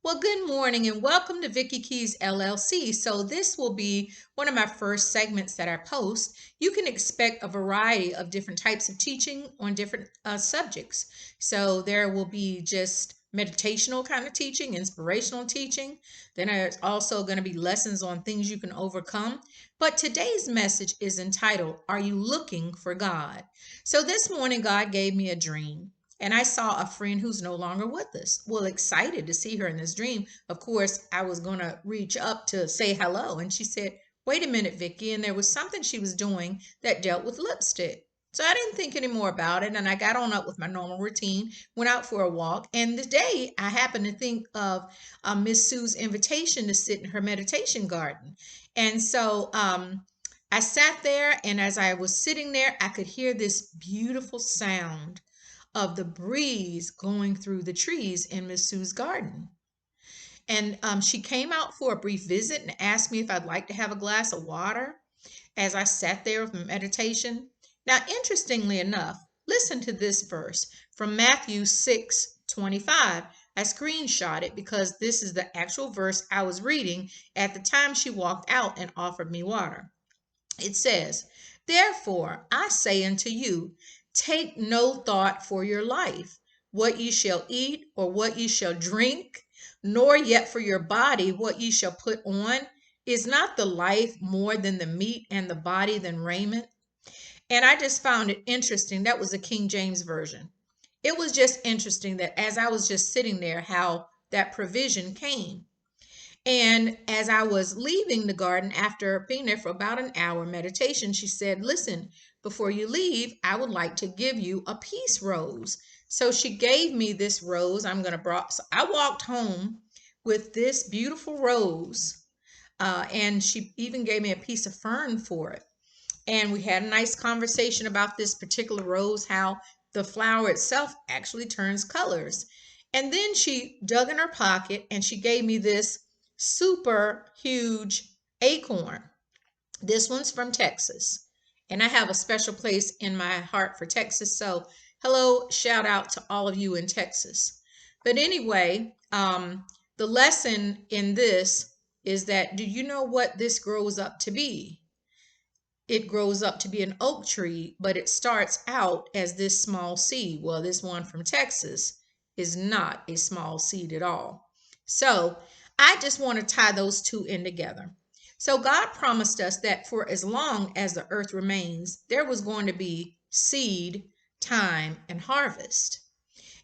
Well, good morning and welcome to Vicky Keys LLC. So this will be one of my first segments that I post. You can expect a variety of different types of teaching on different subjects. So there will be just meditational kind of teaching, inspirational teaching. Then there's also going to be lessons on things you can overcome. But today's message is entitled, Are You Looking for God? So this morning, God gave me a dream. And I saw a friend who's no longer with us. Well, excited to see her in this dream. Of course, I was going to reach up to say hello. And she said, Wait a minute, Vicky. And there was something she was doing that dealt with lipstick. So I didn't think any more about it. And I got on up with my normal routine, went out for a walk. And today I happened to think of Miss Sue's invitation to sit in her meditation garden. And so I sat there. And as I was sitting there, I could hear this beautiful sound of the breeze going through the trees in Miss Sue's garden. And she came out for a brief visit and asked me if I'd like to have a glass of water as I sat there with meditation. Now, interestingly enough, listen to this verse from Matthew 6:25. I screenshot it because this is the actual verse I was reading at the time she walked out and offered me water. It says, Therefore I say unto you, take no thought for your life, what ye shall eat or what ye shall drink, nor yet for your body what ye shall put on. Is not the life more than the meat and the body than raiment? And I just found it interesting. That was the King James Version. It was just interesting that as I was just sitting there, how that provision came. And as I was leaving the garden after being there for about an hour meditation, she said, Listen, before you leave, I would like to give you a peace rose. So she gave me this rose. So I walked home with this beautiful rose. And she even gave me a piece of fern for it. And we had a nice conversation about this particular rose, how the flower itself actually turns colors. And then she dug in her pocket and she gave me this super huge acorn. This one's from Texas. And I have a special place in my heart for Texas. So, hello, shout out to all of you in Texas. But anyway, the lesson in this is that do you know what this grows up to be? It grows up to be an oak tree, but it starts out as this small seed. Well, this one from Texas is not a small seed at all. So I just want to tie those two in together. So God promised us that for as long as the earth remains, there was going to be seed, time, and harvest.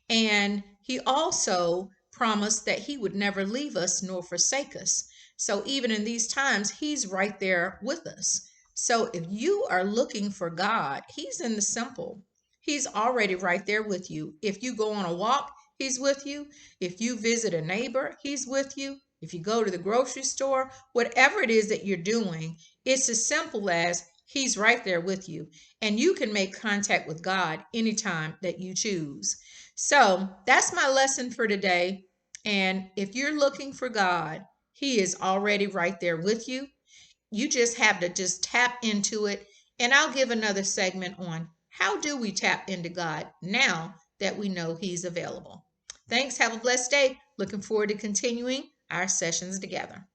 And he also promised that he would never leave us nor forsake us. So even in these times, he's right there with us. So if you are looking for God, he's in the simple. He's already right there with you. If you go on a walk, he's with you. If you visit a neighbor, he's with you. If you go to the grocery store, whatever it is that you're doing, it's as simple as he's right there with you. And you can make contact with God anytime that you choose. So that's my lesson for today. And if you're looking for God, he is already right there with you. You just have to just tap into it. And I'll give another segment on how do we tap into God now that we know he's available. Thanks. Have a blessed day. Looking forward to continuing our sessions together.